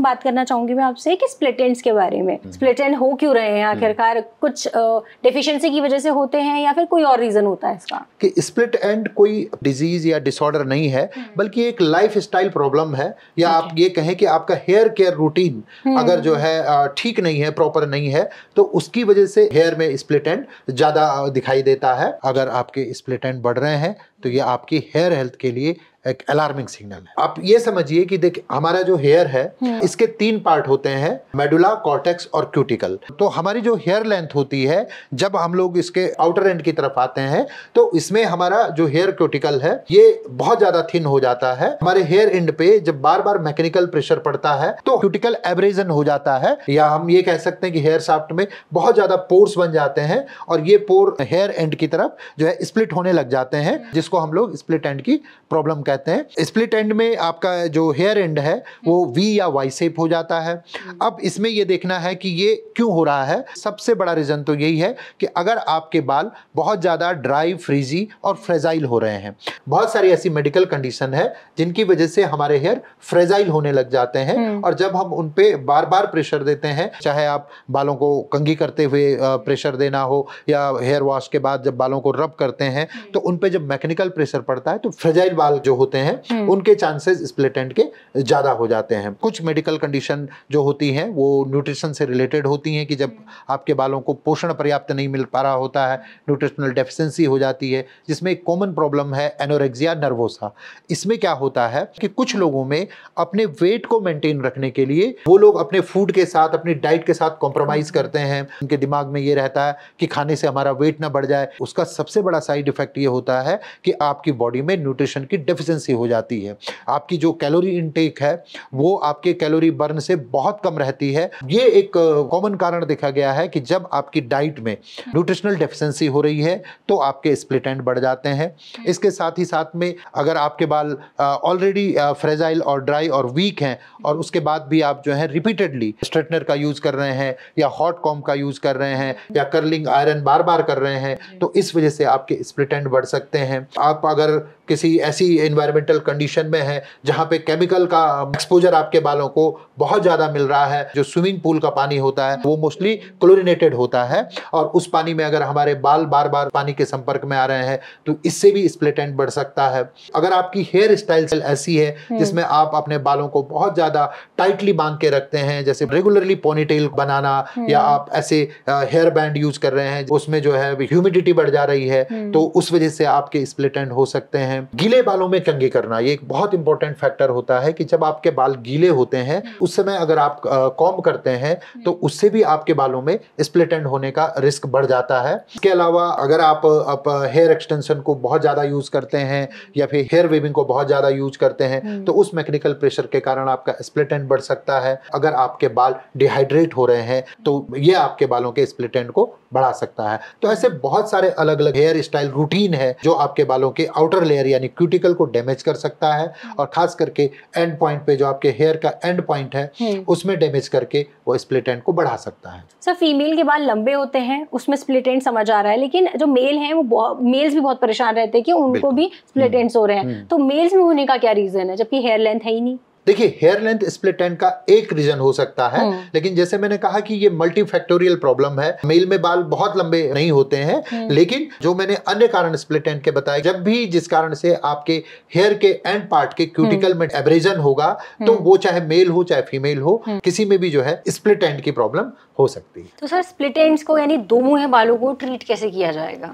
बात करना चाहूंगी मैं आपसे कि स्प्लिट एंड्स के बारे में। स्प्लिट एंड हो क्यों रहे हैं आखिरकार? कुछ डेफिशिएंसी की वजह से होते हैं या फिर कोई और रीजन होता है इसका? कि स्प्लिट एंड कोई डिजीज या डिसऑर्डर नहीं है, बल्कि एक लाइफ स्टाइल प्रॉब्लम है, या आप ये कहें कि आपका हेयर केयर रूटीन अगर जो है ठीक नहीं है, प्रॉपर नहीं है, तो उसकी वजह से हेयर में स्प्लिट एंड ज्यादा दिखाई देता है। अगर आपके स्प्लिट एंड बढ़ रहे हैं तो ये आपकी हेयर हेल्थ के लिए एक अलार्मिंग सिग्नल है। आप ये समझिए कि देख, हमारा जो हेयर है इसके 3 पार्ट होते हैं, मेडुला, कॉर्टेक्स और क्यूटिकल। तो हमारी जो हेयर लेंथ होती है, जब हम लोग इसके आउटर एंड की तरफ आते हैं तो इसमें हमारा जो हेयर क्यूटिकल है ये बहुत ज्यादा थिन हो जाता है। हमारे हेयर एंड पे जब बार बार मैकेनिकल प्रेशर पड़ता है तो क्यूटिकल एब्रेजन हो जाता है, या हम ये कह सकते हैं कि हेयर शाफ्ट में बहुत ज्यादा पोर्स बन जाते हैं और ये पोर हेयर एंड की तरफ जो है स्प्लिट होने लग जाते हैं, जिसको हम लोग स्प्लिट एंड की प्रॉब्लम कहते हैं। स्प्लिट एंड में आपका जो हेयर एंड है वो वी या वाई शेप हो जाता है। अब इसमें ये देखना है कि ये क्यों हो रहा है। सबसे बड़ा रीजन तो यही है कि अगर आपके बाल बहुत ज्यादा ड्राई, फ्रीजी और फ्रेजाइल हो रहे हैं। बहुत सारी ऐसी मेडिकल कंडीशन है जिनकी वजह से हमारे हेयर फ्रेजाइल होने लग जाते हैं, और जब हम उन पे बार बार प्रेशर देते हैं, चाहे आप बालों को कंघी करते हुए प्रेशर देना हो या हेयर वॉश के बाद जब बालों को रब करते हैं, तो उन पे जब मैकेनिकल प्रेशर पड़ता है तो फ्रेजाइल बाल जो होते हैं उनके चांसेस स्प्लिट एंड के ज्यादा हो जाते हैं। कुछ मेडिकल कंडीशन जो होती हैं वो न्यूट्रिशन से रिलेटेड होती हैं, कि जब आपके बालों को पोषण पर्याप्त नहीं मिल पा रहा होता है, न्यूट्रिशनल डेफिशिएंसी हो जाती है, जिसमें एक कॉमन प्रॉब्लम है एनोरेक्सिया नर्वोसा। इसमें क्या होता है कि कुछ लोगों में अपने वेट को मेंटेन रखने के लिए वो लोग अपने फूड के साथ, अपनी डाइट के साथ कॉम्प्रोमाइज करते हैं। उनके दिमाग में ये रहता है कि खाने से हमारा वेट ना बढ़ जाए। उसका सबसे बड़ा साइड इफेक्ट ये होता है कि आपकी बॉडी में न्यूट्रिशन की डेफिशिएंसी हो जाती है। आपकी जो कैलोरी इनटेक है वो आपके कैलोरी बर्न से बहुत कम रहती है। ये एक कॉमन कारण देखा गया है कि जब आपकी डाइट में न्यूट्रिशनल डेफिशिएंसी हो रही है तो आपके स्प्लिट एंड बढ़ जाते हैं। इसके साथ ही साथ में अगर आपके बाल ऑलरेडी फ्रेजाइल और ड्राई और वीक हैं और उसके बाद भी आप जो है रिपीटेडली स्ट्रेटनर का यूज कर रहे हैं या हॉट कॉम्ब का यूज कर रहे हैं या कर्लिंग आयरन बार बार कर रहे हैं, तो इस वजह से आपके स्प्लिट एंड बढ़ सकते हैं। आप अगर किसी ऐसी एनवायरमेंटल कंडीशन में है जहां पे केमिकल का एक्सपोजर आपके बालों को बहुत ज्यादा मिल रहा है, जो स्विमिंग पूल का पानी होता है वो मोस्टली क्लोरिनेटेड होता है, और उस पानी में अगर हमारे बाल बार बार पानी के संपर्क में आ रहे हैं तो इससे भी स्प्लिट एंड बढ़ सकता है। अगर आपकी हेयर स्टाइल ऐसी है जिसमें आप अपने बालों को बहुत ज्यादा टाइटली बांध के रखते हैं, जैसे रेगुलरली पोनीटेल बनाना, या आप ऐसे हेयर बैंड यूज कर रहे हैं उसमें जो है ह्यूमिडिटी बढ़ जा रही है, तो उस वजह से आपके स्प्लिट एंड हो सकते हैं। गीले बालों में कंघी करना ये एक बहुत इंपॉर्टेंट फैक्टर होता है कि जब आपके बाल गीले होते हैं उस समय अगर आप कॉम्ब करते हैं तो उससे भी आपके बालों में स्प्लिट एंड होने का रिस्क बढ़ जाता है। इसके अलावा अगर आप हेयर एक्सटेंशन को बहुत ज्यादा यूज करते हैं या फिर हेयर वेविंग को बहुत ज्यादा यूज करते हैं तो उस मैकेनिकल प्रेशर के कारण आपका स्प्लिट एंड बढ़ सकता है। अगर आपके बाल डिहाइड्रेट हो रहे हैं तो ये आपके बालों के स्प्लिट एंड को बढ़ा सकता है। तो ऐसे बहुत सारे अलग अलग हेयर स्टाइल रूटीन है जो आपके बालों के आउटर लेयर यानी क्यूटिकल को डैमेज कर सकता है, और खास करके एंड पॉइंट पे जो आपके हेयर का एंड पॉइंट है उसमें डैमेज करके वो स्प्लिट एंड को बढ़ा सकता है। सर, फीमेल के बाल लंबे होते हैं उसमें स्प्लिट एंड समझ आ रहा है, लेकिन जो मेल हैं वो मेल्स भी बहुत परेशान रहते हैं कि उनको भी स्प्लिट एंड्स हो रहे हैं, तो मेल्स में होने का क्या रीजन है जबकि हेयर लेंथ है ही नहीं? देखिए, हेयर लेंथ स्प्लिट एंड का एक रीजन हो सकता है, लेकिन जैसे मैंने कहा कि ये मल्टीफैक्टोरियल प्रॉब्लम है। मेल में बाल बहुत लंबे नहीं होते हैं, लेकिन जो मैंने अन्य कारण स्प्लिट एंड के बताए, जब भी जिस कारण से आपके हेयर के एंड पार्ट के क्यूटिकल में एब्रेजन होगा तो वो चाहे मेल हो चाहे फीमेल हो, किसी में भी जो है स्प्लिट एंड की प्रॉब्लम हो सकती है। तो सर, स्प्लिट एंड्स को यानी दो मुंहे बालों को ट्रीट कैसे किया जाएगा?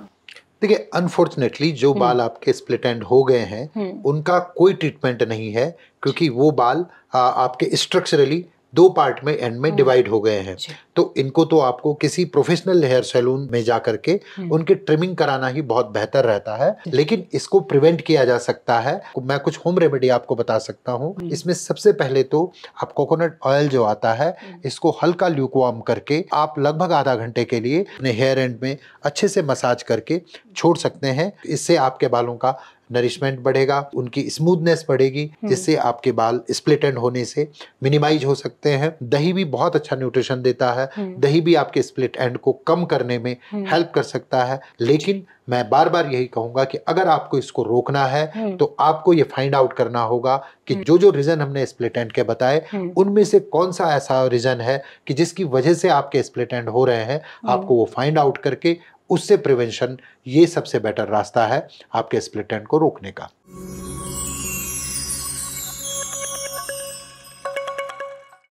देखिए, अनफॉर्चुनेटली जो बाल आपके स्प्लिट एंड हो गए हैं उनका कोई ट्रीटमेंट नहीं है, क्योंकि वो बाल आपके स्ट्रक्चरली 2 पार्ट में एंड में डिवाइड हो गए हैं। तो इनको तो आपको किसी प्रोफेशनल हेयर सैलून में जा करके उनके ट्रिमिंग कराना ही बहुत बेहतर रहता है, लेकिन इसको प्रिवेंट किया जा सकता है। मैं कुछ होम रेमेडी आपको बता सकता हूँ। इसमें सबसे पहले तो आप कोकोनट ऑयल जो आता है इसको हल्का ल्यूकवार्म करके आप लगभग आधा घंटे के लिए अपने हेयर एंड में अच्छे से मसाज करके छोड़ सकते हैं। इससे आपके बालों का नरिशमेंट बढ़ेगा, उनकी स्मूथनेस बढ़ेगी, जिससे आपके बाल स्प्लिट एंड होने से मिनिमाइज हो सकते हैं। दही भी बहुत अच्छा न्यूट्रिशन देता है, दही भी आपके स्प्लिट एंड को कम करने में हेल्प कर सकता है। लेकिन मैं बार बार यही कहूंगा कि अगर आपको इसको रोकना है तो आपको ये फाइंड आउट करना होगा कि जो जो रीजन हमने स्प्लिट एंड के बताए उनमें से कौन सा ऐसा रीजन है कि जिसकी वजह से आपके स्प्लिट एंड हो रहे हैं। आपको वो फाइंड आउट करके उससे प्रिवेंशन, ये सबसे बेटर रास्ता है आपके स्प्लिट एंड को रोकने का।